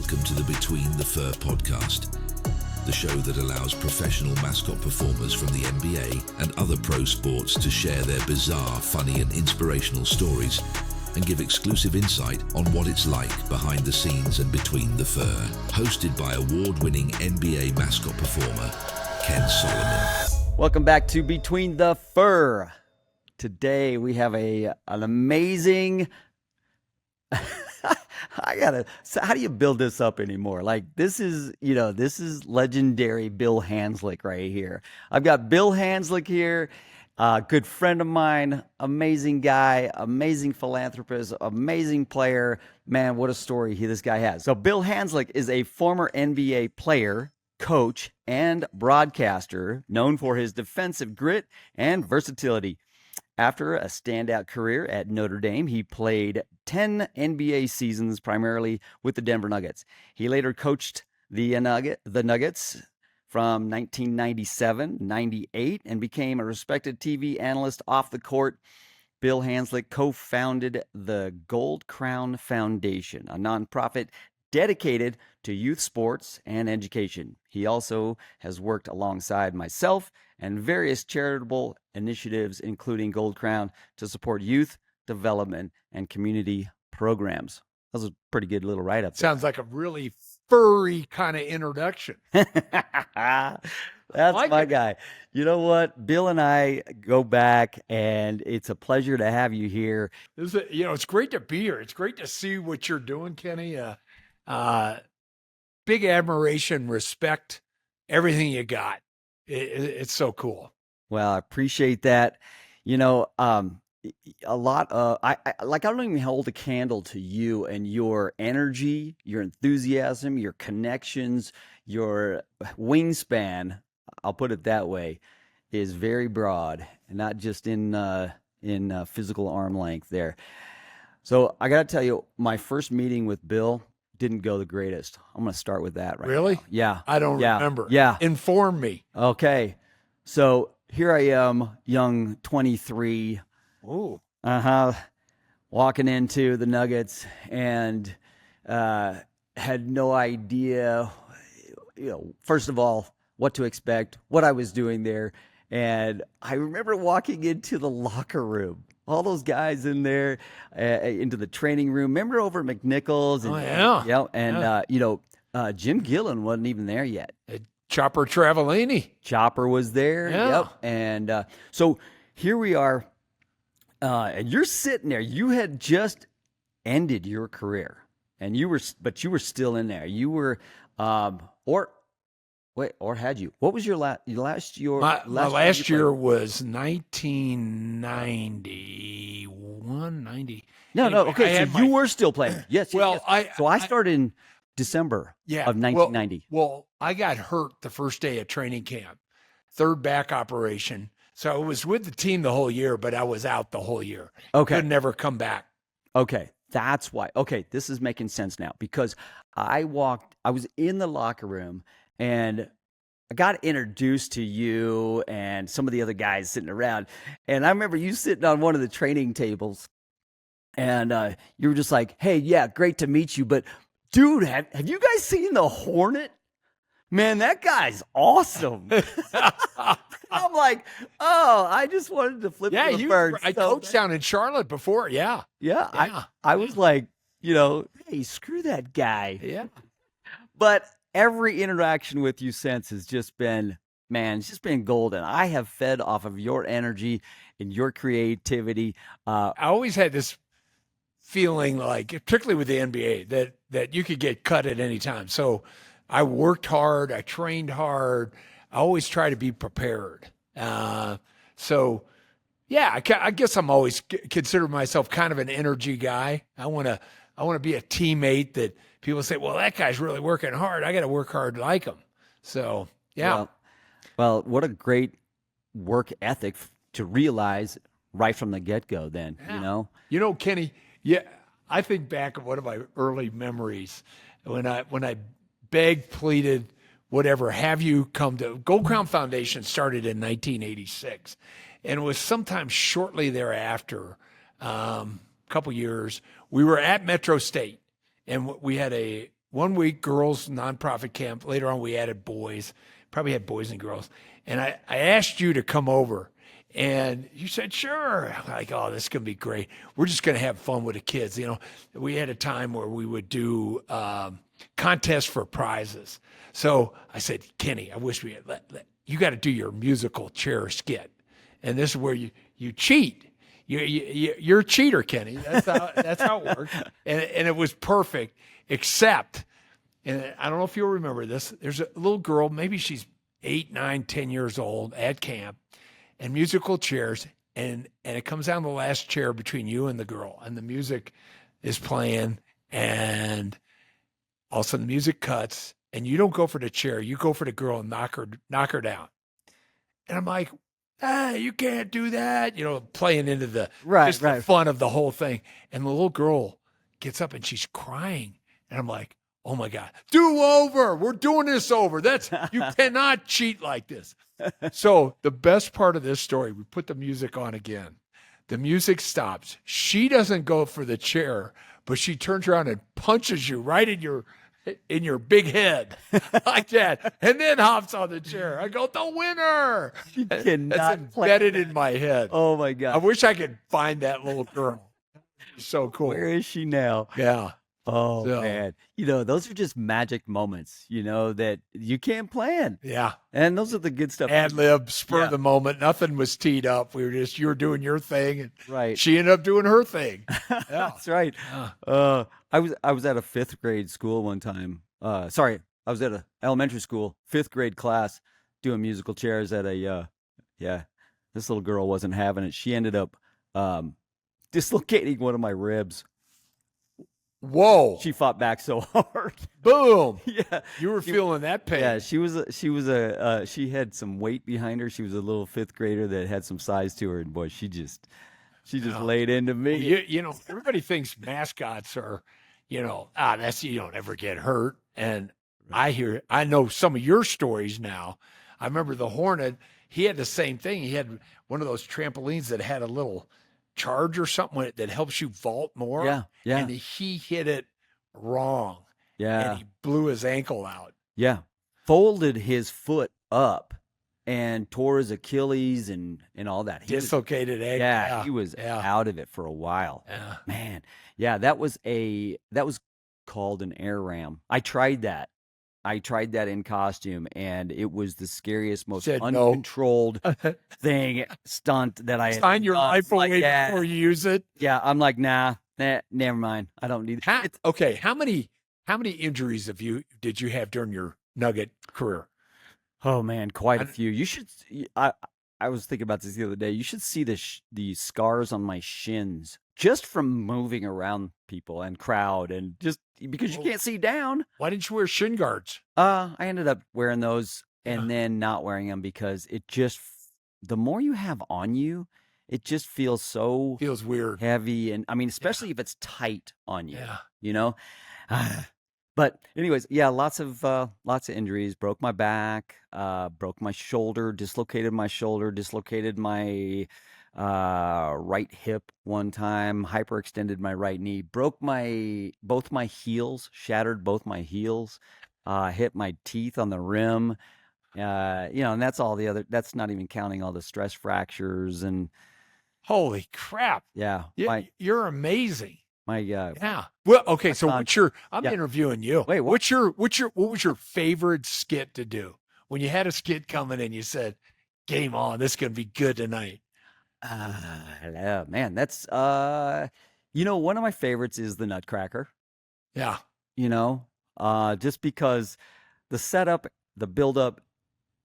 Welcome to the Between the Fur podcast, the show that allows professional mascot performers from the NBA and other pro sports to share their bizarre, funny and inspirational stories and give exclusive insight on what it's like behind the scenes and between the fur. Hosted by award-winning NBA mascot performer, Kenn Solomon. Welcome back to Between the Fur. Today we have an amazing... how do you build this up anymore? Like, this is legendary Bill Hanzlik right here. I've got Bill Hanzlik here, a good friend of mine, amazing guy, amazing philanthropist, amazing player. Man, what a story this guy has. So Bill Hanzlik is a former NBA player, coach, and broadcaster known for his defensive grit and versatility. After a standout career at Notre Dame, he played 10 NBA seasons primarily with the Denver Nuggets. He later coached the Nuggets from 1997-98 and became a respected TV analyst off the court. Bill Hanzlik co-founded the Gold Crown Foundation, a nonprofit dedicated to youth sports and education. He also has worked alongside myself and various charitable initiatives, including Gold Crown, to support youth development and community programs. That was a pretty good little write-up. Sounds like a really furry kind of introduction. That's my guy. You know what? Bill and I go back, and it's a pleasure to have you here. It's great to be here. It's great to see what you're doing, Kenny. Big admiration, respect, everything you got. It's so cool. Well, I appreciate that. A lot of I don't even hold a candle to you and your energy, your enthusiasm, your connections, your wingspan. I'll put it that way, is very broad, and not just in physical arm length there. So I got to tell you, my first meeting with Bill didn't go the greatest. I'm going to start with that right Really? now. Yeah. I don't remember. Yeah. Inform me. Okay. So here I am, young 23. Ooh. Walking into the Nuggets and had no idea, first of all, what to expect, what I was doing there. And I remember walking into the locker room. All those guys in there, into the training room. Remember over at McNichols? And, Jim Gillen wasn't even there yet. Chopper Travellini. Chopper was there. Yeah. Yep. And so here we are. And you're sitting there. You had just ended your career, and you were still in there. You were, or had you? What was your last year? My last year was 1991, 90. No. Okay, so you were still playing. Yes. Well, yes. I started in December of 1990. Well, I got hurt the first day of training camp, third back operation. So I was with the team the whole year, but I was out the whole year. Okay. Could never come back. Okay. That's why. Okay. This is making sense now, because I was in the locker room and I got introduced to you and some of the other guys sitting around. And I remember you sitting on one of the training tables and you were just like, hey, yeah, great to meet you. But dude, have you guys seen the Hornet? Man, that guy's awesome. I'm like, oh, I just wanted to flip the bird. I coached down in Charlotte before. Yeah. Yeah. I was like, hey, screw that guy. Yeah. But every interaction with you since has just been, it's just been golden. I have fed off of your energy and your creativity. I always had this feeling, like, particularly with the NBA, that you could get cut at any time. So I worked hard. I trained hard. I always try to be prepared. I guess I'm always consider myself kind of an energy guy. I want to be a teammate that people say, well, that guy's really working hard. I got to work hard like him. So, yeah. Well, what a great work ethic to realize right from the get-go then, Kenny, I think back of one of my early memories when I begged, pleaded, whatever, have you come to Gold Crown Foundation started in 1986. And it was sometime shortly thereafter, a couple years, we were at Metro State, and we had a one week girls nonprofit camp. Later on, we added boys. Probably had boys and girls. And I asked you to come over, and you said sure. I'm like, oh, this is gonna be great. We're just gonna have fun with the kids. You know, we had a time where we would do contests for prizes. So I said, Kenny, I wish we had you got to do your musical chair skit, and this is where you cheat. You're a cheater, Kenny. That's how it works. And it was perfect, except, and I don't know if you'll remember this, there's a little girl, maybe she's 8, 9, 10 years old at camp, and musical chairs, and it comes down to the last chair between you and the girl, and the music is playing, and all of a sudden the music cuts, and you don't go for the chair, you go for the girl and knock her down. And I'm like, you can't do that, playing into the the fun of the whole thing. And the little girl gets up and she's crying. And I'm like, oh my God, do over. We're doing this over. You cannot cheat like this. So the best part of this story, we put the music on again. The music stops. She doesn't go for the chair, but she turns around and punches you right in your big head like that, and then hops on the chair. I go, the winner. You cannot That's embedded in my head. Oh my God. I wish I could find that little girl. So cool. Where is she now? Yeah. Oh man. Those are just magic moments, that you can't plan. Yeah. And those are the good stuff. Ad lib, spur of the moment. Nothing was teed up. You were doing your thing, and right. She ended up doing her thing. Yeah. That's right. Yeah. I was at a 5th grade school one time. I was at an elementary school, 5th grade class, doing musical chairs at this little girl wasn't having it. She ended up dislocating one of my ribs. Whoa. She fought back so hard. Boom. Yeah. You were feeling that pain. Yeah, she had some weight behind her. She was a little 5th grader that had some size to her, and boy, she just laid into me. Everybody thinks mascots are, that's, you don't ever get hurt. And I know some of your stories now. I remember the Hornet, he had the same thing. He had one of those trampolines that had a little charge or something that helps you vault more. Yeah. Yeah. And he hit it wrong. Yeah. And he blew his ankle out. Yeah. Folded his foot up and tore his Achilles and all that. Dislocated ankle. Yeah, he was out of it for a while. Yeah. Man. Yeah, that was called an air ram. I tried that in costume, and it was the scariest, most uncontrolled stunt that I had. Sign your life away before you use it. Yeah, I'm like, nah, never mind. I don't need it. Okay, how many injuries did you have during your Nugget career? Oh man, quite a few. You should. I was thinking about this the other day. You should see the scars on my shins just from moving around people and crowd, and just because you can't see down. Why didn't you wear shin guards? I ended up wearing those and then not wearing them because the more you have on you, it just feels weird, heavy, and I mean, especially if it's tight on you. Yeah. But anyways, lots of injuries. Broke my back, broke my shoulder, dislocated my right hip one time, hyperextended my right knee, broke both my heels, shattered both my heels, hit my teeth on the rim, and that's all that's not even counting all the stress fractures and. Holy crap. Yeah. You're amazing. Yeah. Well, okay. So I'm interviewing you. Wait, what was your favorite skit to do when you had a skit coming and you said, game on, this is going to be good tonight? Man, that's, one of my favorites is the Nutcracker. Yeah. Just because the setup, the buildup,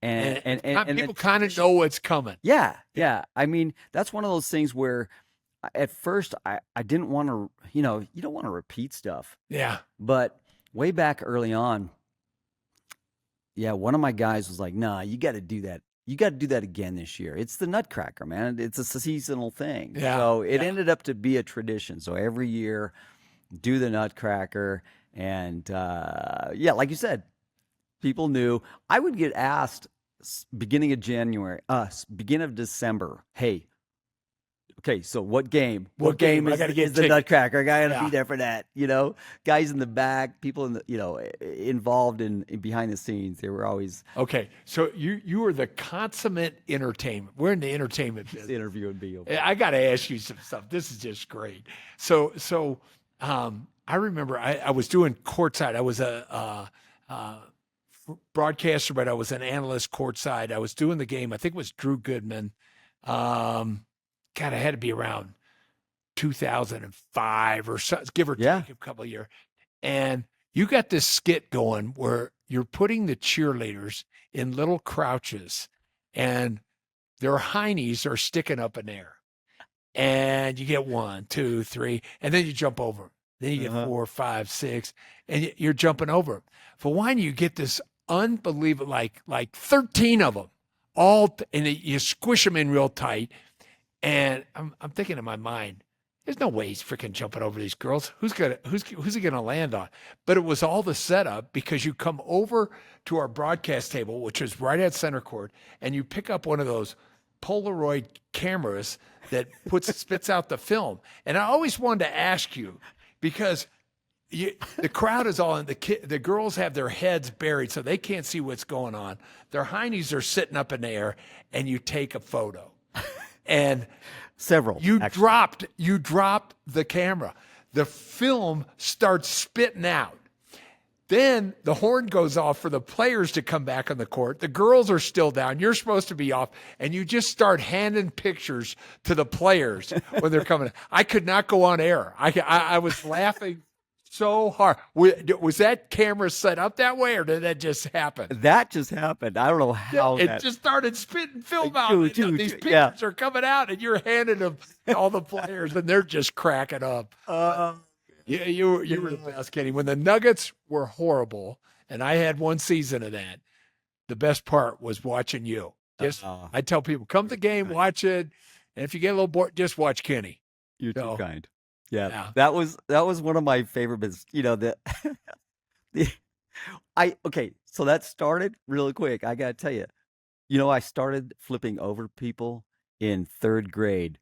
and people kind of know what's coming. Yeah. Yeah. I mean, that's one of those things where at first I didn't want to, you don't want to repeat stuff. Yeah. But way back early on, one of my guys was like, nah, you got to do that. You got to do that again this year. It's the Nutcracker, man. It's a seasonal thing. Yeah. So it ended up to be a tradition. So every year, do the Nutcracker. And like you said, people knew. I would get asked beginning of December, hey, Okay, so what game? What game? I is, gotta get is the tickets. Nutcracker? I gotta Yeah. be there for that. You know, guys in the back, people in the involved in behind the scenes. They were always Okay, so you are the consummate entertainment. We're in the entertainment business. interviewing me. I got to ask you some stuff. This is just great. So I remember I was doing courtside. I was a broadcaster, but I was an analyst courtside. I was doing the game. I think it was Drew Goodman. God, I had to be around 2005 or so, give or Yeah. take a couple of years. And you got this skit going where you're putting the cheerleaders in little crouches and their heinies are sticking up in there. And you get 1, 2, 3, and then you jump over. Then you get 4, 5, 6, and you're jumping over. For one, you get this unbelievable, like 13 of them, and you squish them in real tight. And I'm thinking in my mind, there's no way he's freaking jumping over these girls. Who's he gonna land on? But it was all the setup because you come over to our broadcast table, which is right at center court, and you pick up one of those Polaroid cameras that spits out the film. And I always wanted to ask you because the crowd is all in the girls have their heads buried so they can't see what's going on. Their heinies are sitting up in the air, and you take a photo. And Several. you actually. dropped the camera. The film starts spitting out. Then the horn goes off for the players to come back on the court. The girls are still down. You're supposed to be off, and you just start handing pictures to the players when they're coming. I could not go on air. I was laughing so hard. Was that camera set up that way, or did that just happen? That just happened. I don't know how It that. just started spitting film Like, out. These pictures yeah. are coming out, and you're handing them all the players, and they're just cracking up. You were the best, Kenny. When the Nuggets were horrible, and I had one season of that, the best part was watching you. I tell people, come to the game, watch it, and if you get a little bored, just watch Kenny. You're too kind. Yeah, Yeah. that was one of my favorite bits. You know okay. So that started really quick. I gotta tell you, I started flipping over people in 3rd grade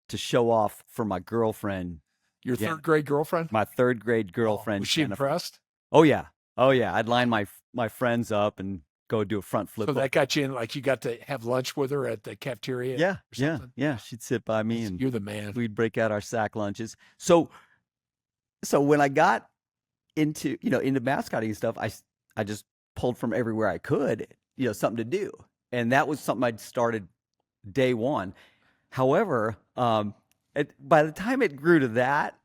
to show off for my girlfriend. Your 3rd grade girlfriend? My 3rd grade girlfriend. Was she Jennifer. impressed? Oh yeah. I'd line my friends up and go do a front flip. So that got you in, like you got to have lunch with her at the cafeteria? Yeah, or something? yeah. She'd sit by me and You're the man. we'd break out our sack lunches. So when I got into mascotting and stuff, I just pulled from everywhere I could, something to do, and that was something I'd started day one. However, by the time it grew to that,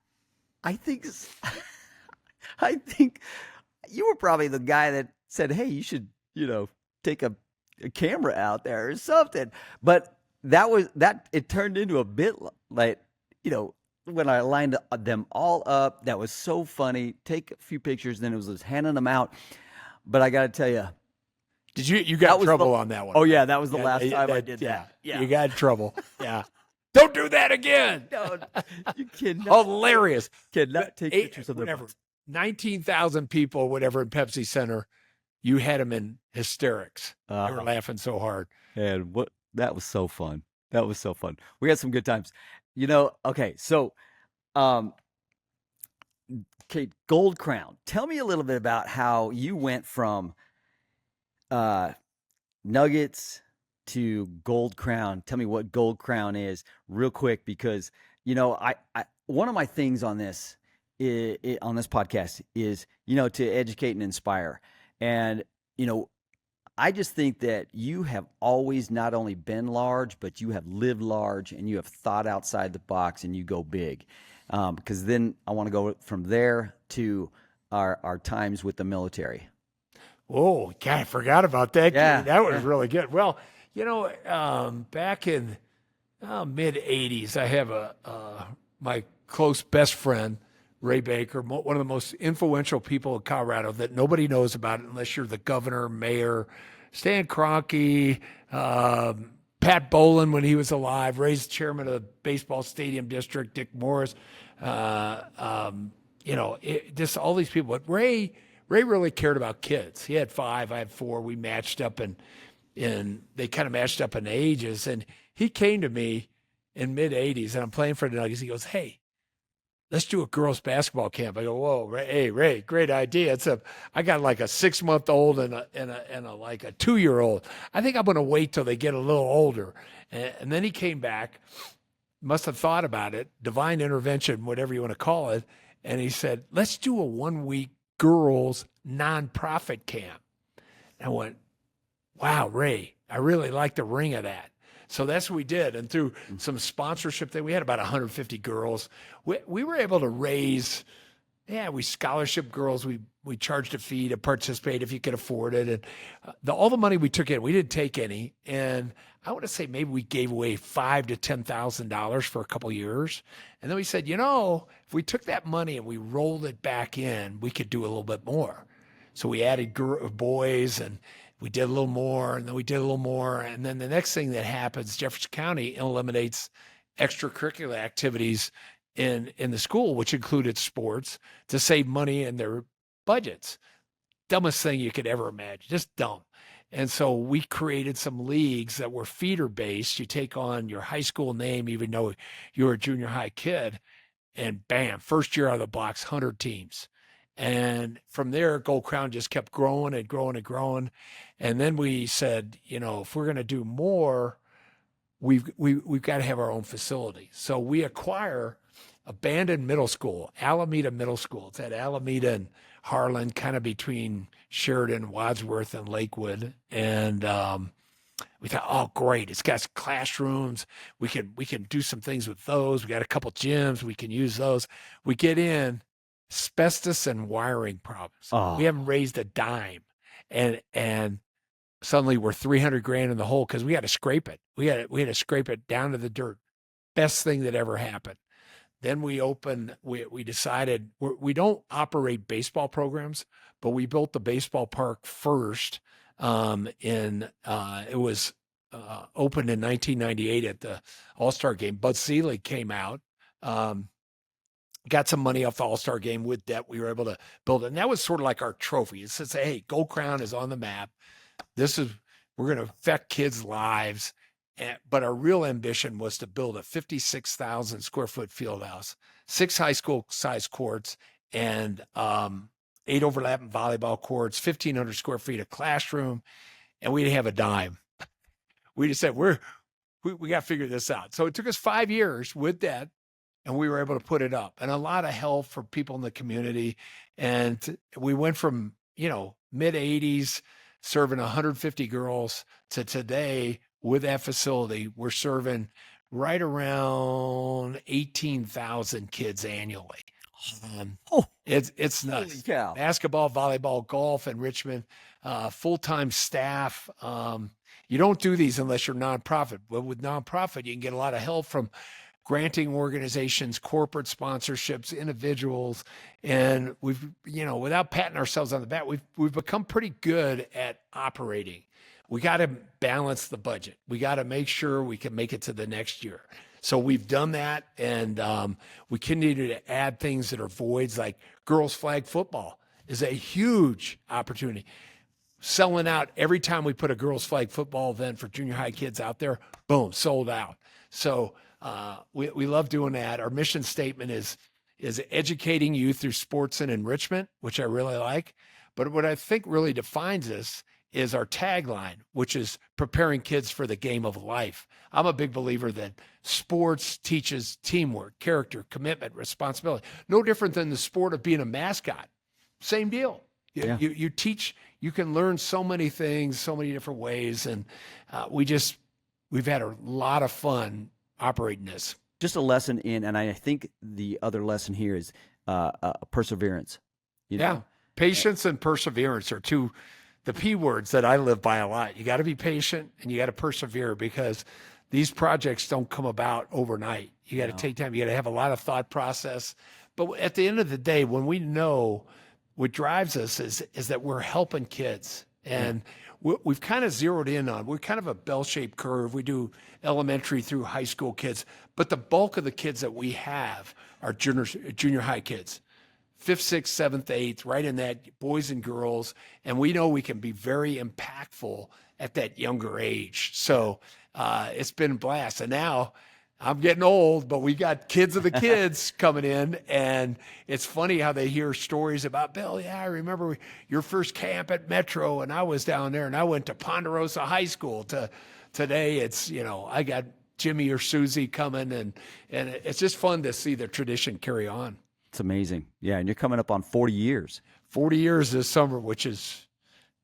I think you were probably the guy that said, "Hey, you should, take a camera out there or something." But it turned into a bit like, when I lined them all up, that was so funny. Take a few pictures, then it was just handing them out. But I got to tell you, did you got in trouble on that one? Oh yeah, that was the last time I did that. Yeah, you got in trouble. Yeah, don't do that again. No, you cannot. Hilarious. Cannot take pictures of whatever. them. 19,000 people, whatever, in Pepsi Center. You had them in hysterics. They were laughing so hard. And that was so fun. That was so fun. We had some good times. Okay, so Gold Crown. Tell me a little bit about how you went from Nuggets to Gold Crown. Tell me what Gold Crown is real quick, because I one of my things on this podcast is to educate and inspire. And I just think that you have always not only been large, but you have lived large and you have thought outside the box and you go big. Because then I want to go from there to our times with the military. Oh, God, I forgot about that. Yeah, that was really good. Well, back in mid 80s, I have my close best friend, Ray Baker, one of the most influential people in Colorado that nobody knows about unless you're the governor, mayor, Stan Kroenke, Pat Bolin when he was alive, Ray's chairman of the baseball stadium district, Dick Morris, just all these people. But Ray really cared about kids. He had 5, I had 4. We matched up and they kind of matched up in ages. And he came to me in mid-'80s, and I'm playing for the Nuggets. He goes, "Hey, let's do a girls basketball camp." I go, "Whoa, Ray, hey, Ray, great idea. I got like a 6-month-old and a like a 2-year-old. I think I'm going to wait till they get a little older." And then he came back, must have thought about it, divine intervention, whatever you want to call it. And he said, "Let's do a 1-week girls nonprofit camp." And I went, "Wow, Ray, I really like the ring of that." So that's what we did. And through some sponsorship that we had about 150 girls, we were able to raise, we scholarship girls. We charged a fee to participate if you could afford it. And all the money we took in, we didn't take any. And I want to say maybe we gave away $5,000 to $10,000 for a couple of years. And then we said, if we took that money and we rolled it back in, we could do a little bit more. So we added boys, and we did a little more, and then we did a little more. And then the next thing that happens, Jefferson County eliminates extracurricular activities in the school, which included sports, to save money in their budgets. Dumbest thing you could ever imagine, just dumb. And so we created some leagues that were feeder based. You take on your high school name, even though you're a junior high kid, and bam, first year out of the blocks, 100 teams. And from there, Gold Crown just kept growing and growing and growing. And then we said, if we're going to do more, we've got to have our own facility. So we acquire abandoned middle school, Alameda Middle School. It's at Alameda and Harlan, kind of between Sheridan, Wadsworth, and Lakewood. And we thought, oh, great. It's got classrooms. We can do some things with those. We got a couple gyms. We can use those. We get in, asbestos and wiring problems. Oh. We haven't raised a dime. And suddenly we're $300,000 in the hole because we had to scrape it. We had to scrape it down to the dirt. Best thing that ever happened. Then we decided we don't operate baseball programs, but we built the baseball park first. It was opened in 1998 at the All-Star game. Bud Selig came out, got some money off the All-Star game with debt. We were able to build it. And that was sort of like our trophy. It says, hey, Gold Crown is on the map. We're going to affect kids' lives. But our real ambition was to build a 56,000 square foot field house, 6 high school size courts, and 8 overlapping volleyball courts, 1,500 square feet of classroom, and we didn't have a dime. We just said, we got to figure this out. So it took us 5 years with that, and we were able to put it up. And a lot of help from people in the community. And we went from, mid-'80s, serving 150 girls, to today, with that facility, we're serving right around 18,000 kids annually. It's nuts. Holy cow. Basketball, volleyball, golf, enrichment, full-time staff. You don't do these unless you're nonprofit. But with nonprofit, you can get a lot of help from granting organizations, corporate sponsorships, individuals. And we've, without patting ourselves on the back, we've become pretty good at operating. We got to balance the budget. We got to make sure we can make it to the next year. So we've done that, and we continue to add things that are voids, like girls flag football is a huge opportunity. Selling out every time we put a girls flag football event for junior high kids out there, boom, sold out. So we love doing that. Our mission statement is educating youth through sports and enrichment, which I really like. But what I think really defines us is our tagline, which is preparing kids for the game of life. I'm a big believer that sports teaches teamwork, character, commitment, responsibility. No different than the sport of being a mascot. Same deal. Yeah. You teach, you can learn so many things, so many different ways. And we've had a lot of fun operating this. Just a lesson and I think the other lesson here is perseverance. Yeah. Patience and perseverance are the P words that I live by a lot. You got to be patient and you got to persevere, because these projects don't come about overnight. You got to take time. You got to have a lot of thought process. But at the end of the day, when we know what drives us is that we're helping kids, and we've kind of zeroed in on, we're kind of a bell-shaped curve. We do elementary through high school kids, but the bulk of the kids that we have are junior high kids. 5th, 6th, 7th, 8th, right in that, boys and girls. And we know we can be very impactful at that younger age. So it's been a blast. And now I'm getting old, but we got kids of the kids coming in, and it's funny how they hear stories about Bill. Yeah, I remember your first camp at Metro, and I was down there, and I went to Ponderosa High School. To today, it's I got Jimmy or Susie coming, and it's just fun to see the tradition carry on. It's amazing. Yeah, and you're coming up on 40 years. 40 years this summer, which is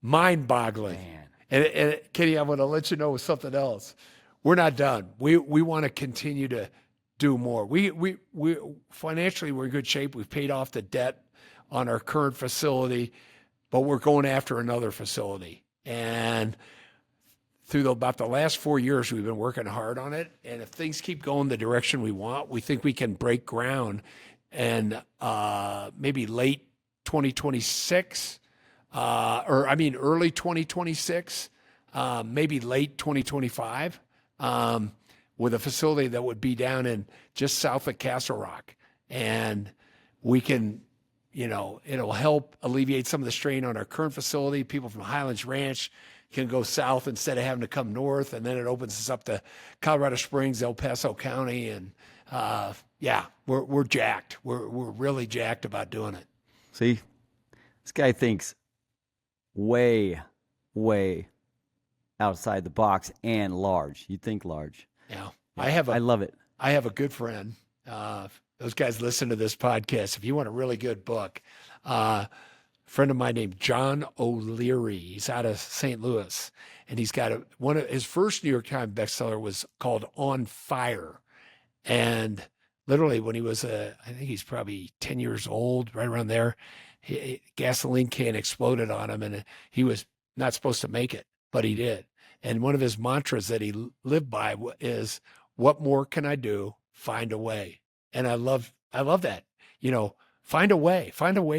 mind-boggling. Man. And Kenny, I want to let you know something else. We're not done. We want to continue to do more. We financially, we're in good shape. We've paid off the debt on our current facility, but we're going after another facility. And through about the last 4 years, we've been working hard on it. And if things keep going the direction we want, we think we can break ground and maybe late 2026, early 2026, maybe late 2025. With a facility that would be down in just south of Castle Rock. And we can, it'll help alleviate some of the strain on our current facility. People from Highlands Ranch can go south instead of having to come north. And then it opens us up to Colorado Springs, El Paso County. And we're jacked. We're really jacked about doing it. See, this guy thinks way, way outside the box and large. You think large. Yeah. I love it. I have a good friend. Those guys listen to this podcast. If you want a really good book, a friend of mine named John O'Leary. He's out of St. Louis, and he's got one of his first New York Times bestseller was called On Fire. And literally when he was I think he's probably 10 years old, right around there, gasoline can exploded on him, and he was not supposed to make it, but he did. And one of his mantras that he lived by is, "What more can I do? Find a way." And I love that. Find a way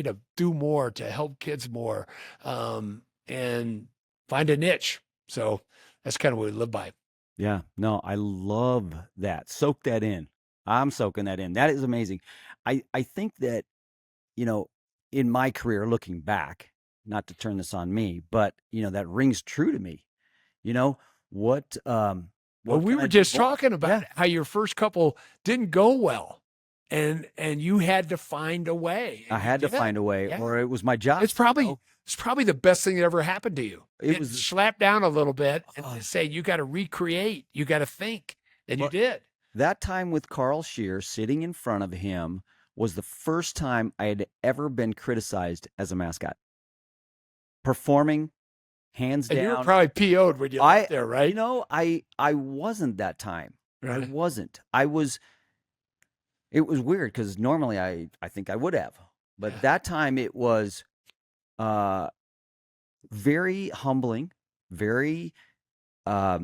to do more, to help kids more, and find a niche. So that's kind of what we live by. Yeah, no, I love that. Soak that in. I'm soaking that in. That is amazing. I think that, in my career, looking back, not to turn this on me, but that rings true to me. What we were just talking about how your first couple didn't go well, and you had to find a way. I had to find a way, or it was my job. It's probably the best thing that ever happened to you. It was slapped down a little bit and say, you got to recreate, you got to think, and you did. That time with Carl Shear sitting in front of him was the first time I had ever been criticized as a mascot. Performing, hands down. And you were probably PO'd when you left there, right? I wasn't that time. Right. I wasn't. It was weird because normally I think I would have. But that time it was very humbling, very, I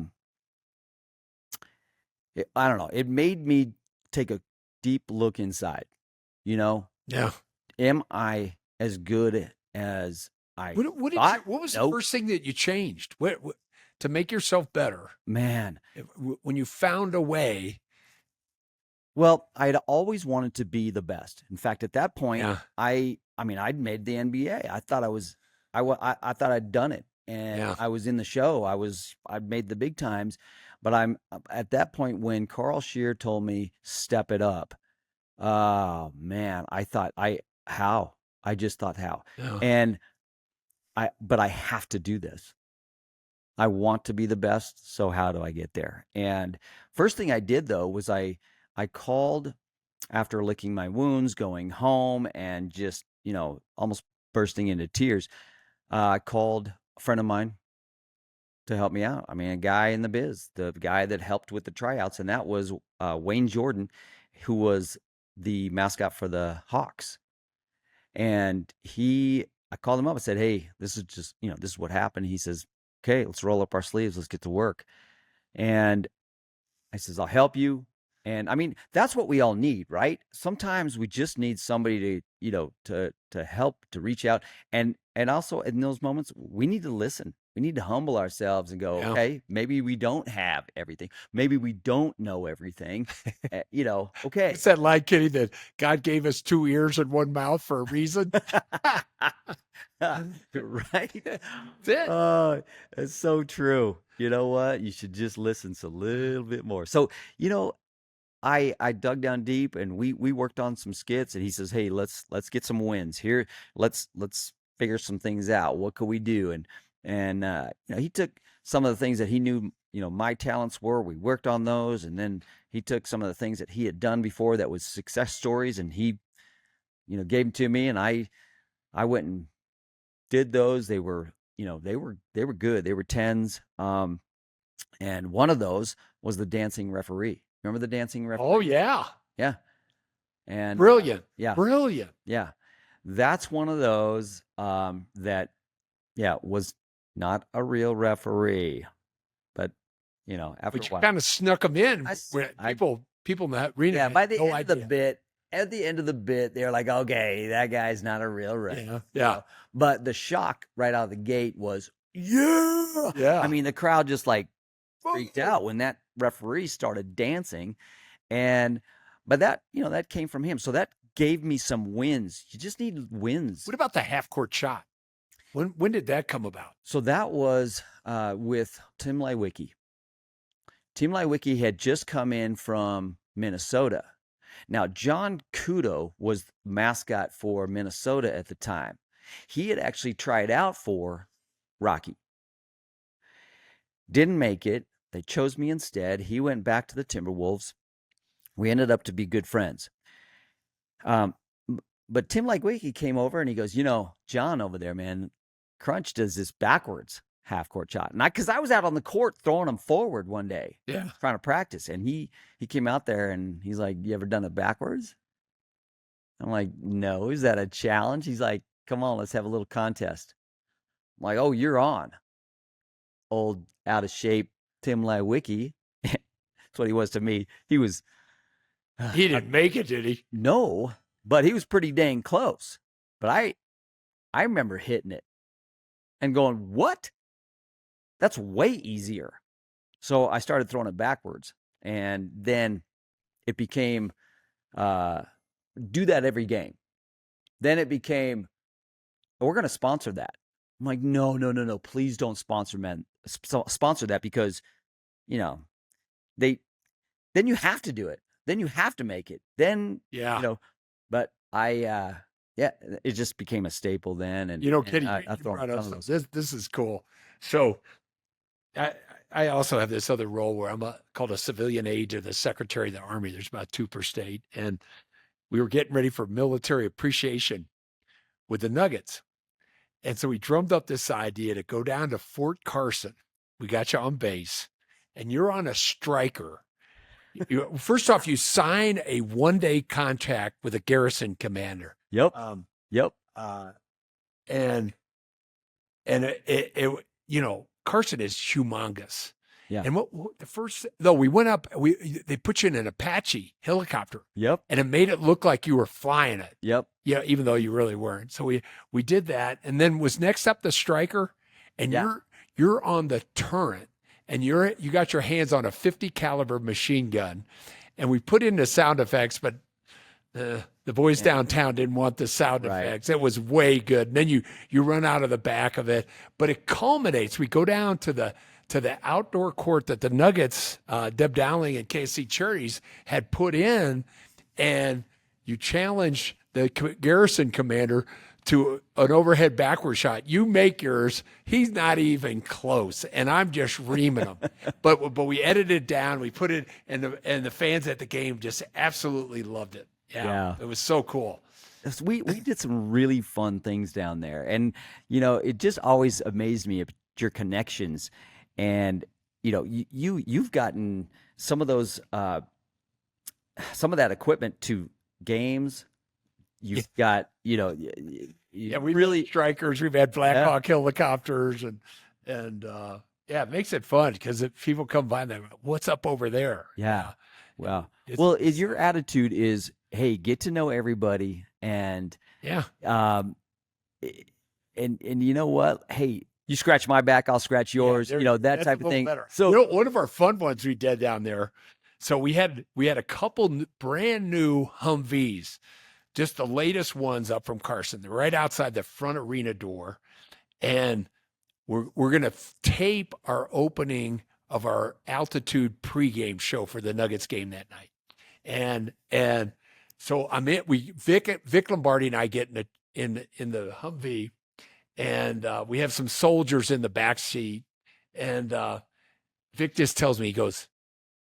don't know. It made me take a deep look inside, Yeah. Am I as good as I What was the first thing that you changed? What to make yourself better? Man. When you found a way. Well, I'd always wanted to be the best. In fact, at that point, I'd made the NBA. I thought I thought I'd done it, and I was in the show. I'd made the big times, but I'm at that point when Carl Shear told me step it up. Oh man, I just thought how, and but I have to do this. I want to be the best, so how do I get there? And first thing I did though was I called after licking my wounds, going home, and just almost bursting into tears. I called a friend of mine to help me out. I mean, a guy in the biz, the guy that helped with the tryouts, and that was Wayne Jordan, who was the mascot for the Hawks. And I called him up and said, "Hey, this is just, this is what happened." He says, "Okay, let's roll up our sleeves. Let's get to work." And I says, "I'll help you." And I mean, that's what we all need, right? Sometimes we just need somebody to help, to reach out. And also in those moments, we need to listen. We need to humble ourselves and go, okay, maybe we don't have everything. Maybe we don't know everything. Okay. It's that line, Kenny, that God gave us 2 ears and 1 mouth for a reason. Right? That's it. Oh, it's so true. You know what? You should just listen a little bit more. So, I dug down deep and we worked on some skits, and he says, "Hey, let's get some wins here. Let's figure some things out. What could we do?" And he took some of the things that he knew, my talents were. We worked on those, and then he took some of the things that he had done before that was success stories, and he gave them to me, and I went and did those. They were they were good. They were tens. And one of those was the dancing referee. Remember the dancing referee? Oh yeah. Yeah. And Brilliant. yeah. Brilliant. Yeah. That's one of those that was not a real referee. But after But a you while, kind of snuck them in. I- People in the arena. by the had no end of the idea. bit, at the end of the bit, they're like, okay, that guy's not a real referee. Yeah. But the shock right out of the gate was, yeah. Yeah. I mean, the crowd just like freaked out when that referee started dancing. But that, that came from him. So that gave me some wins. You just need wins. What about the half court shot? When did that come about? So that was with Tim Lewicki. Tim Lewicki had just come in from Minnesota. Now, John Kudo was mascot for Minnesota at the time. He had actually tried out for Rocky. Didn't make it. They chose me instead. He went back to the Timberwolves. We ended up to be good friends. But Tim Lewicki came over and he goes, John over there, man, Crunch does this backwards half-court shot. And because I was out on the court throwing them forward one day, trying to practice. And he came out there and he's like, "You ever done it backwards?" I'm like, "No." Is that a challenge? He's like, "Come on, let's have a little contest." I'm like, "Oh, you're on." Old out of shape Tim Lewicki. That's what he was to me. He was. He didn't make it, did he? No, but he was pretty dang close. But I remember hitting it and going, "What? That's way easier." So I started throwing it backwards, and then it became do that every game. Then it became, we're going to sponsor that. I'm like, no, please don't sponsor that, because then you have to do it. Then you have to make it. Then but it just became a staple then. And Kenny, I thought this is cool. So I also have this other role where I'm called a civilian aide to the Secretary of the Army. There's about 2 per state. And we were getting ready for military appreciation with the Nuggets. And so we drummed up this idea to go down to Fort Carson. We got you on base, and you're on a Stryker. First off, you sign a 1-day contract with a garrison commander. Yep. And it Carson is humongous. Yeah. And what the first, though, we went up, they put you in an Apache helicopter. Yep. And it made it look like you were flying it. Yep. Yeah, even though you really weren't. So we did that. And then was next up the Stryker, and you're on the turret, and you got your hands on a 50 caliber machine gun. And we put in the sound effects, but the boys downtown didn't want the sound effects. It was way good. And then you run out of the back of it, but it culminates. We go down to the outdoor court that the Nuggets, Deb Dowling and KC Charities had put in, and you challenge the garrison commander to an overhead backward shot. You make yours. He's not even close, and I'm just reaming him. but we edited it down. We put it, and the fans at the game just absolutely loved it. Yeah. It was so cool. We did some really fun things down there, and it just always amazed me at your connections, and you've gotten some of those some of that equipment to games. You've got we really Strykers. We've had Black Hawk helicopters, and it makes it fun because if people come by and they're like, "What's up over there?" Yeah. Wow. Well, your attitude is, hey, get to know everybody, and and you know what? Hey, you scratch my back, I'll scratch yours. That type of thing. Better. So one of our fun ones we did down there. So we had a couple brand new Humvees, just the latest ones up from Carson. They're right outside the front arena door, and we're gonna tape our opening of our altitude pregame show for the Nuggets game that night. And so Vic Lombardi and I get in the Humvee, and we have some soldiers in the back seat, and Vic just tells me, he goes,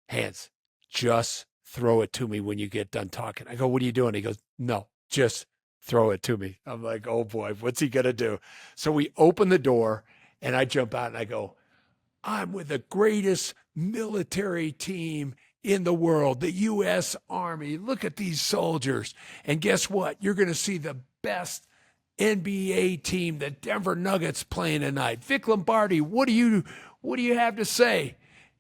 Hans, just throw it to me when you get done talking. I go, what are you doing? He goes, no, just throw it to me. I'm like, oh boy, what's he gonna do? So we open the door, and I jump out and I go, I'm with the greatest military team in the world, the U.S. Army. Look at these soldiers. And guess what? You're going to see the best NBA team, the Denver Nuggets, playing tonight. Vic Lombardi, what do you have to say?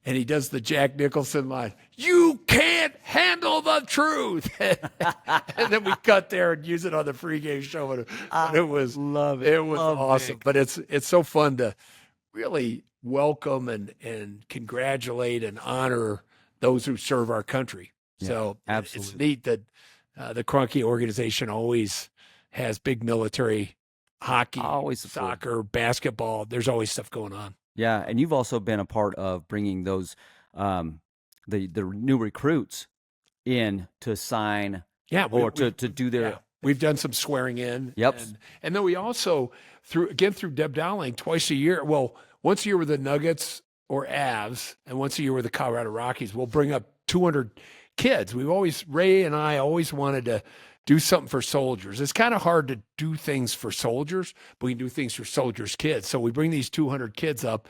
And he does the Jack Nicholson line, you can't handle the truth. And then we cut there and use it on the pregame show. And it was awesome. Vic. But it's so fun to really welcome and congratulate and honor those who serve our country. Yeah, So absolutely. it's neat that the Kroenke organization always has big military hockey, Always support. soccer, basketball. There's always stuff going on. Yeah, and you've also been a part of bringing those the new recruits in to sign Yeah, to do their. yeah. We've done some swearing in. Yep. And then we also, through Deb Dowling, twice a year, well, once a year with the Nuggets or Avs, and once a year with the Colorado Rockies, we'll bring up 200 kids. Ray and I always wanted to do something for soldiers. It's kind of hard to do things for soldiers, but we can do things for soldiers' kids. So we bring these 200 kids up,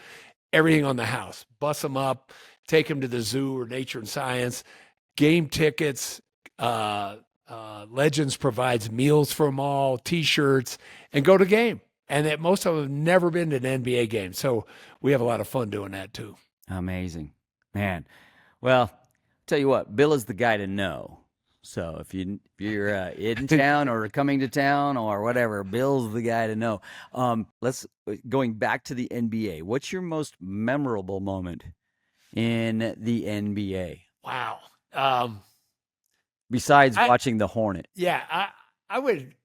everything on the house, bus them up, take them to the zoo or nature and science, game tickets. Legends provides meals for them all, T-shirts, and go to game. And that most of them have never been to an NBA game. So we have a lot of fun doing that too. Amazing, man. Well, tell you what, Bill is the guy to know. So if you're in town or coming to town or whatever, Bill's the guy to know. Going back to the NBA. What's your most memorable moment in the NBA Wow. besides watching the Hornet? Yeah, I would,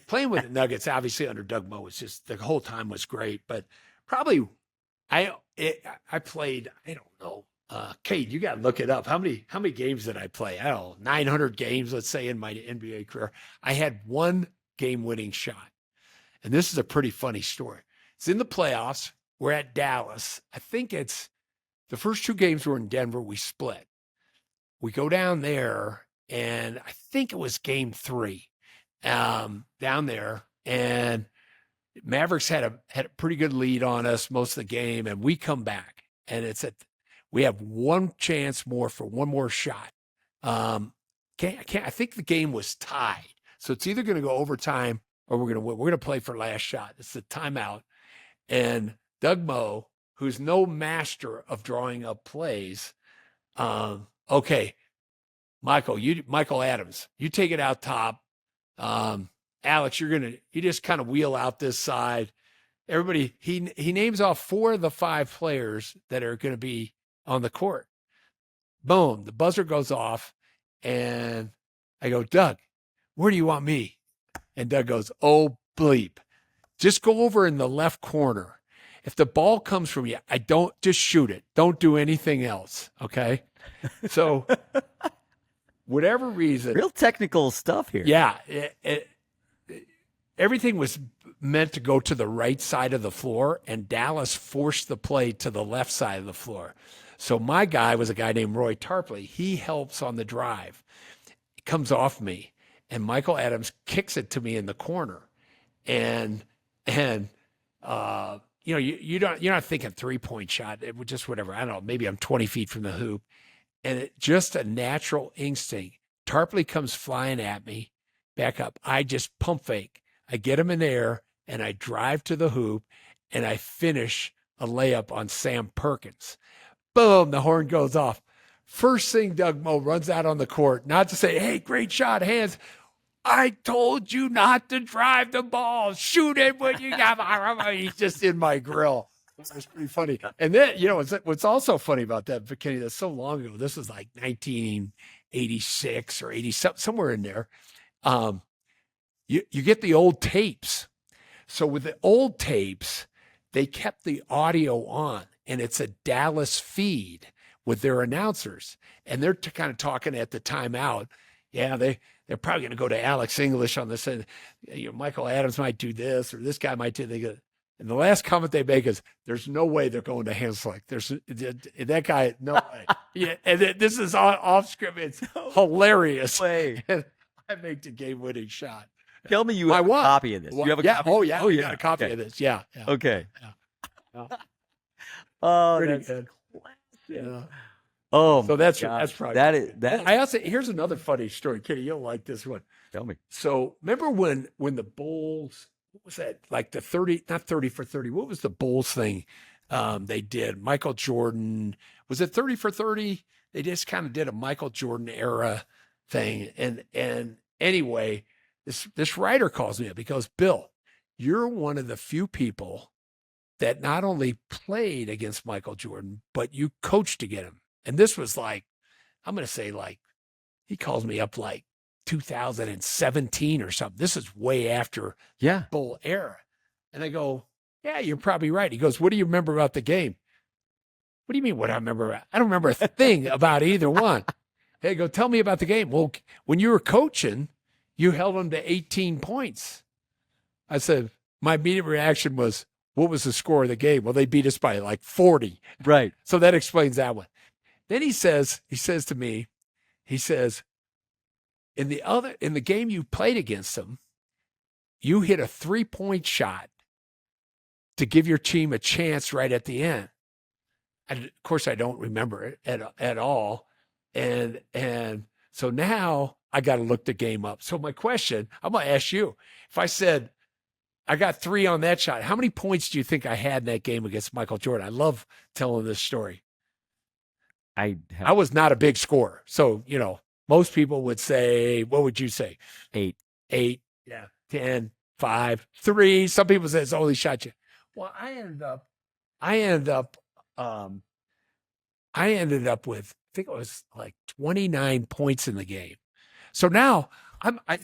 playing with the Nuggets, obviously under Doug Moe, was just the whole time was great. But probably I played, I don't know, Kate, you got to look it up. How many games did I play? I don't know, 900 games, let's say, in my NBA career. I had one game-winning shot. And this is a pretty funny story. It's in the playoffs. We're at Dallas. I think it's the first two games were in Denver. We split. We go down there, and I think it was game 3 down there. And Mavericks had a pretty good lead on us most of the game, and we come back. And we have one chance more for one more shot. I think the game was tied. So it's either going to go overtime or we're going to play for last shot. It's the timeout. And Doug Moe, who's no master of drawing up plays, okay, Michael Adams, you take it out top. Alex, you just kind of wheel out this side. Everybody, he names off 4 of the 5 players that are going to be on the court. Boom, the buzzer goes off, and I go, Doug, where do you want me? And Doug goes, oh, bleep. Just go over in the left corner. If the ball comes from you, just shoot it. Don't do anything else, okay? So whatever reason. Real technical stuff here. Yeah. Everything was meant to go to the right side of the floor, and Dallas forced the play to the left side of the floor. So my guy was a guy named Roy Tarpley. He helps on the drive. It comes off me, and Michael Adams kicks it to me in the corner. And you're not thinking 3-point shot. It was just whatever. I don't know. Maybe I'm 20 feet from the hoop. And just a natural instinct. Tarpley comes flying at me, back up. I just pump fake. I get him in air, and I drive to the hoop, and I finish a layup on Sam Perkins. Boom, the horn goes off. First thing Doug Moe runs out on the court, not to say, hey, great shot, Hans. I told you not to drive the ball. Shoot it when you got. He's just in my grill. It was pretty funny. And then, what's also funny about that, Kenny, that's so long ago. This was like 1986 or 80, somewhere in there. You get the old tapes. So with the old tapes, they kept the audio on, and it's a Dallas feed. with their announcers, and they're kind of talking at the timeout. Yeah, they're probably going to go to Alex English on this, and Michael Adams might do this, or this guy might do. And the last comment they make is, "There's no way they're going to Hanzlik. There's that guy, no way." Yeah, and this is off script. It's hilarious. Way. And I make the game-winning shot. Tell me you have a copy of this. You have a copy? Oh, yeah. Oh, yeah. I got a copy of this. Yeah. Okay. Yeah. Oh, Pretty that's good. classic. Yeah. Oh, So that's probably that. I also, here's another funny story, Kenny. You'll like this one. Tell me. So remember when the Bulls, what was that? Like the 30, not 30 for 30. What was the Bulls thing they did? Michael Jordan, was it 30 for 30? They just kind of did a Michael Jordan era thing. And anyway, this writer calls me up because, Bill, you're one of the few people that not only played against Michael Jordan, but you coached to get him. And this was like, I'm going to say like, he calls me up like 2017 or something. This is way after Bull era. And I go, yeah, you're probably right. He goes, what do you remember about the game? What do you mean what I remember? I don't remember a thing about either one. Hey, I go, tell me about the game. Well, when you were coaching, you held them to 18 points. I said, my immediate reaction was, what was the score of the game? Well, they beat us by like 40. Right. So that explains that one. Then he says to me, he says, in the game you played against them, you hit a 3-point shot to give your team a chance right at the end. And of course, I don't remember it at all. And so now I got to look the game up. So my question, I'm going to ask you, if I said, I got 3 on that shot, how many points do you think I had in that game against Michael Jordan? I love telling this story. I was not a big scorer. So, most people would say, what would you say? 8. 8, 10, 5, 3. Some people say it's only shot you. Well, I ended up with, I think it was like 29 points in the game. So now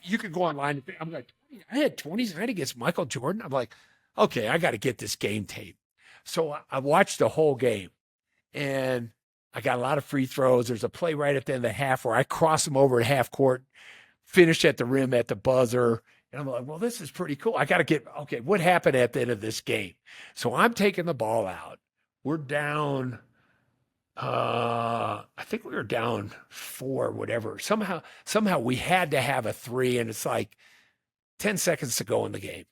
you could go online. I'm like, I had 29 against Michael Jordan. I'm like, okay, I got to get this game tape. So I watched the whole game, and I got a lot of free throws. There's a play right at the end of the half where I cross them over at half court, finish at the rim at the buzzer. And I'm like, well, this is pretty cool. I got to okay, what happened at the end of this game? So I'm taking the ball out. We're down, I think we were down 4, whatever. Somehow we had to have a 3, and it's like 10 seconds to go in the game.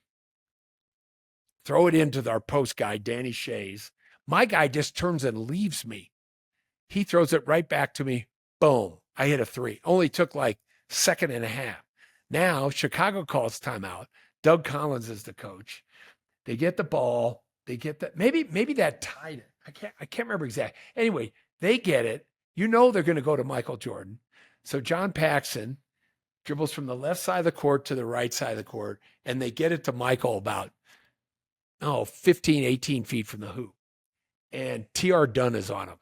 Throw it into our post guy, Danny Shays. My guy just turns and leaves me. He throws it right back to me. Boom. I hit a 3. Only took like second and a half. Now Chicago calls timeout. Doug Collins is the coach. They get the ball. They get that. Maybe that tied it. I can't remember exactly. Anyway, they get it. They're going to go to Michael Jordan. So John Paxson dribbles from the left side of the court to the right side of the court, and they get it to Michael about 15, 18 feet from the hoop. And T.R. Dunn is on him.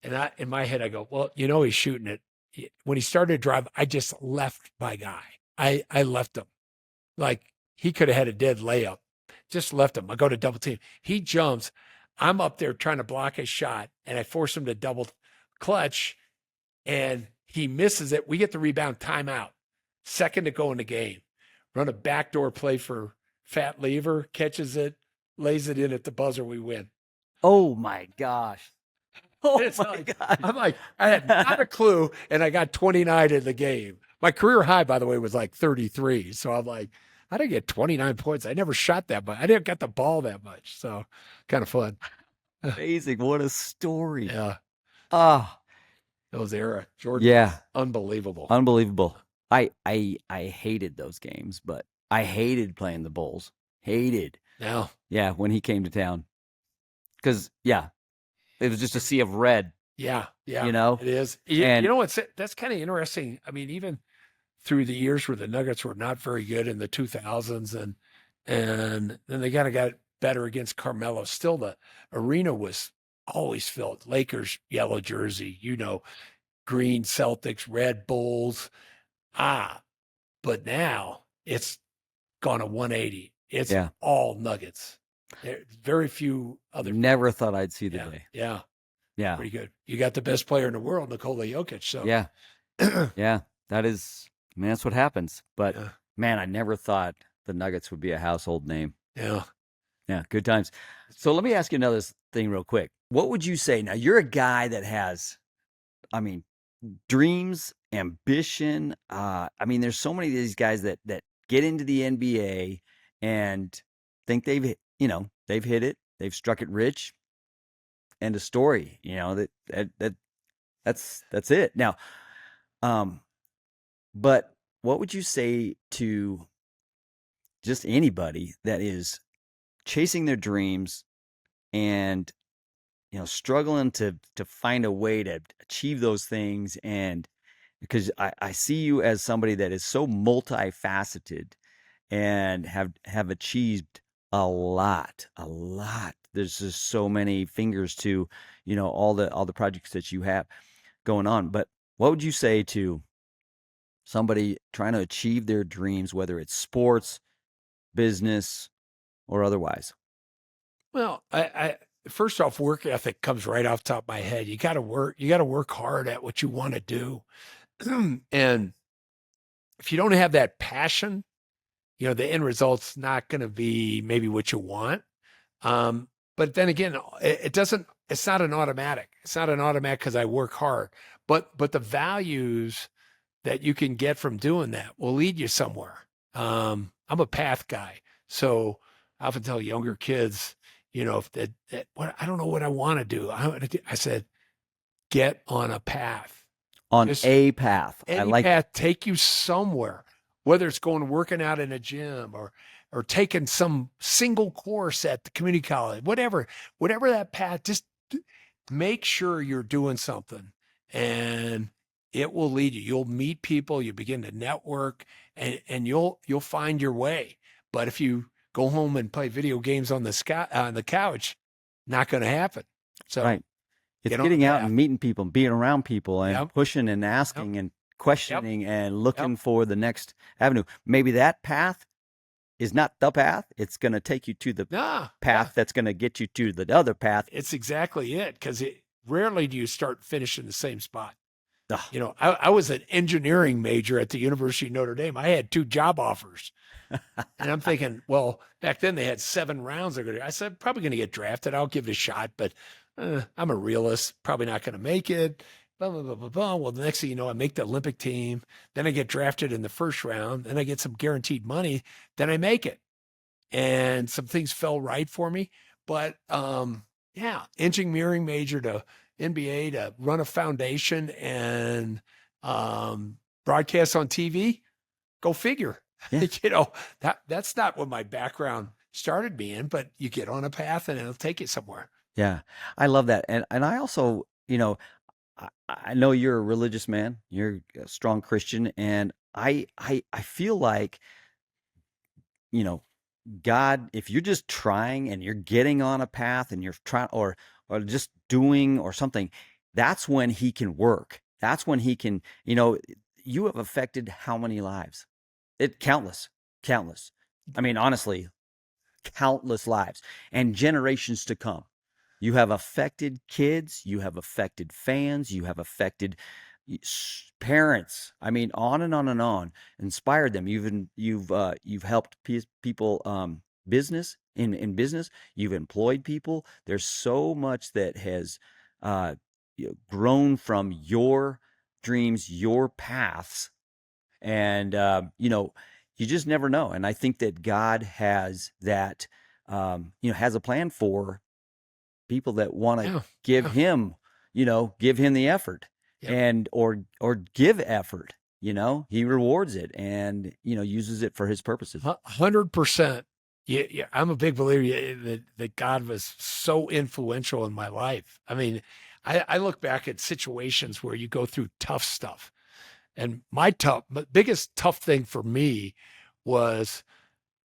And in my head, I go, well, he's shooting it. When he started to drive, I just left my guy. I left him. Like, he could have had a dead layup. Just left him. I go to double team. He jumps. I'm up there trying to block his shot, and I force him to double clutch, and he misses it. We get the rebound, timeout. Second to go in the game. Run a backdoor play for Fat Lever, catches it, lays it in at the buzzer, we win. Oh, my gosh. Oh, my gosh. I'm like, I had not a clue, and I got 29 in the game. My career high, by the way, was like 33. So I'm like, I didn't get 29 points. I never shot that much. I didn't get the ball that much. So kind of fun. Amazing. What a story. Yeah. Those era. Jordan. Yeah. Unbelievable. Unbelievable. I hated those games, but I hated playing the Bulls. Hated. Now. Yeah, when he came to town. Because, it was just a sea of red. Yeah. It is. And That's kind of interesting. I mean, even through the years where the Nuggets were not very good in the 2000s, and then they kind of got better against Carmelo. Still, the arena was always filled. Lakers, yellow jersey, green Celtics, red Bulls. But now it's gone a 180. It's all Nuggets. Very few other. Never thought I'd see the day. Yeah. Yeah. Pretty good. You got the best player in the world, Nikola Jokic. So Yeah. Yeah. That is, I mean, that's what happens. But yeah. man, I never thought the Nuggets would be a household name. Yeah. Yeah. Good times. So let me ask you another thing real quick. What would you say? Now, you're a guy that has, I mean, dreams, ambition. I mean, there's so many of these guys that get into the NBA and think they've hit it, they've struck it rich. End of story. That's it. Now, but what would you say to just anybody that is chasing their dreams and struggling to find a way to achieve those things? And because I see you as somebody that is so multifaceted and have achieved a lot. There's just so many fingers to all the projects that you have going on. But what would you say to somebody trying to achieve their dreams, whether it's sports, business, or otherwise? Well, I first off, work ethic comes right off the top of my head. You got to work hard at what you want to do. And if you don't have that passion, the end result's not going to be maybe what you want. But then again, it's not an automatic. It's not an automatic because I work hard, but the values that you can get from doing that will lead you somewhere. I'm a path guy. So I often tell younger kids, if I don't know what I want to do. I said, get on a path. On Just a path. I any like path take you somewhere, whether it's going working out in a gym or taking some single course at the community college, whatever that path, just make sure you're doing something and it will lead you. You'll meet people, you begin to network and you'll find your way. But if you go home and play video games on the couch, not going to happen. So right. It's getting out and meeting people and being around people and pushing and asking and questioning and looking for the next avenue. Maybe that path is not the path. It's going to take you to the path that's going to get you to the other path. It's exactly it, because rarely do you start finishing the same spot. I was an engineering major at the University of Notre Dame. I had 2 job offers. And I'm thinking, well, back then they had 7 rounds. I said, probably going to get drafted. I'll give it a shot, but I'm a realist, probably not going to make it. Blah, blah, blah, blah, blah. Well, the next thing you know, I make the Olympic team. Then I get drafted in the first round. Then I get some guaranteed money. Then I make it. And some things fell right for me. But engineering major to NBA to run a foundation and broadcast on TV, go figure. Yeah. That's not what my background started me in, but you get on a path and it'll take you somewhere. Yeah, I love that. And I also, I know you're a religious man, you're a strong Christian, and I feel like, God, if you're just trying and you're getting on a path and you're trying or just doing or something, that's when he can work. That's when he can, you have affected how many lives? Countless. I mean, honestly, countless lives and generations to come. You have affected kids, you have affected fans, you have affected parents. I mean, on and on and on. Inspired them. You've helped people business in business. You've employed people. There's so much that has grown from your dreams, your paths, and you just never know. And I think that God has that has a plan for people that want to give him the effort and or give effort. He rewards it and uses it for his purposes. 100%. Yeah, I'm a big believer that God was so influential in my life. I mean, I look back at situations where you go through tough stuff, and my biggest tough thing for me was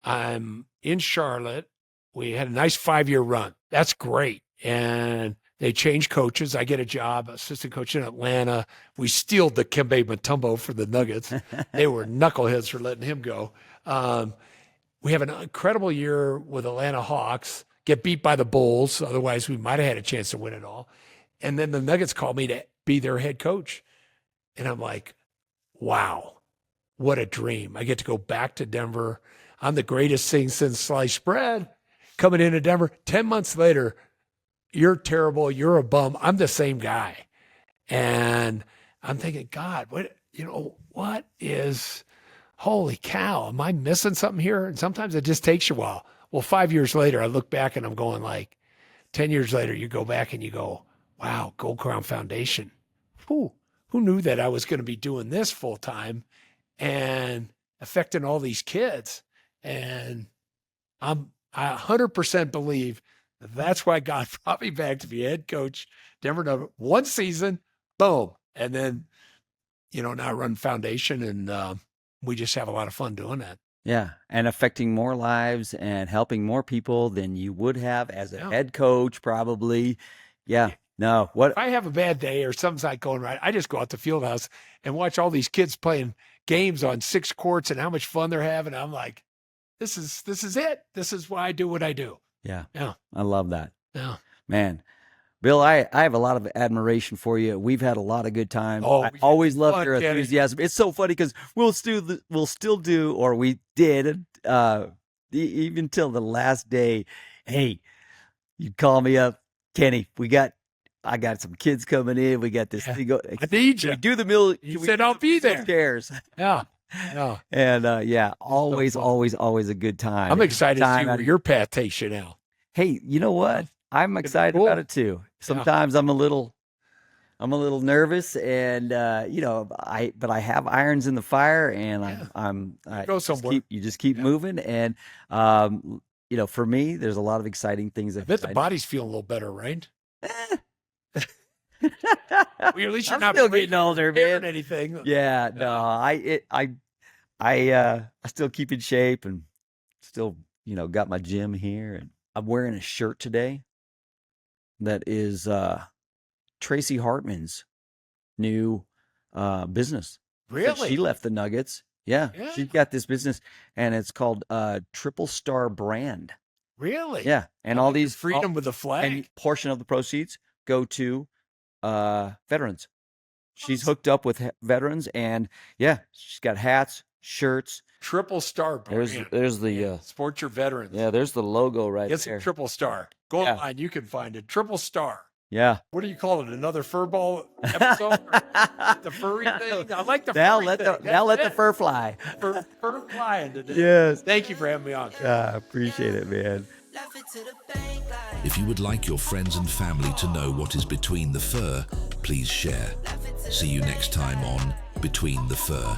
I'm in Charlotte. We had a nice 5-year run. That's great. And they changed coaches. I get a job, assistant coach in Atlanta. We stealed the Kembe Mutombo for the Nuggets. They were knuckleheads for letting him go. We have an incredible year with Atlanta Hawks, get beat by the Bulls. Otherwise, we might have had a chance to win it all. And then the Nuggets called me to be their head coach. And I'm like, wow, what a dream. I get to go back to Denver. I'm the greatest thing since sliced bread. Coming into Denver, 10 months later, you're terrible. You're a bum. I'm the same guy. And I'm thinking, God, what is, holy cow, am I missing something here? And sometimes it just takes you a while. Well, 5 years later, I look back and I'm going like, 10 years later, you go back and you go, wow, Gold Crown Foundation. Who knew that I was going to be doing this full time and affecting all these kids? And I 100% believe that's why God brought me back to be head coach. Denver Nuggets, one season, boom. And then, now I run foundation, and we just have a lot of fun doing that. Yeah, and affecting more lives and helping more people than you would have as a head coach, probably. Yeah. No, if I have a bad day or something's not going right, I just go out to field house and watch all these kids playing games on 6 courts and how much fun they're having. I'm like, this is it. This is why I do what I do. Yeah. Yeah. I love that. Yeah. Man, Bill, I have a lot of admiration for you. We've had a lot of good times. Oh, I always loved your Kenny. enthusiasm. It's so funny because we did, even till the last day. Hey, you'd call me up, Kenny. I got some kids coming in. We got this thing. I need you. We do the mill. You said I'll be there. Chairs. Yeah. Yeah. And always a good time. I'm excited to see where your path takes you now. Hey, you know what? I'm excited about it too. Sometimes I'm a little nervous, and but I have irons in the fire, and I go somewhere. You just keep moving, and for me, there's a lot of exciting things. I bet the body's feeling a little better, right? Well, at least you're not still getting older, man. Anything? Yeah, no, I still keep in shape, and still got my gym here, and I'm wearing a shirt today that is Tracy Hartman's new business. Really? She left the Nuggets. Yeah, she's got this business, and it's called Triple Star Brand. Really? Yeah, and all these freedom with the flag. And portion of the proceeds go to veterans. She's hooked up with veterans, and she's got hats, shirts. Triple Star Brand. There's the support your veterans. Yeah, there's the logo right there. It's a Triple Star. Go online, you can find it. Triple Star. Yeah. What do you call it? Another furball episode? The furry thing? I like the now furry thing. Now let the fur fly. Fur flying today. Yes. Thank you for having me on. I appreciate it, man. If you would like your friends and family to know what is between the fur, please share. See you next time on Between the Fur.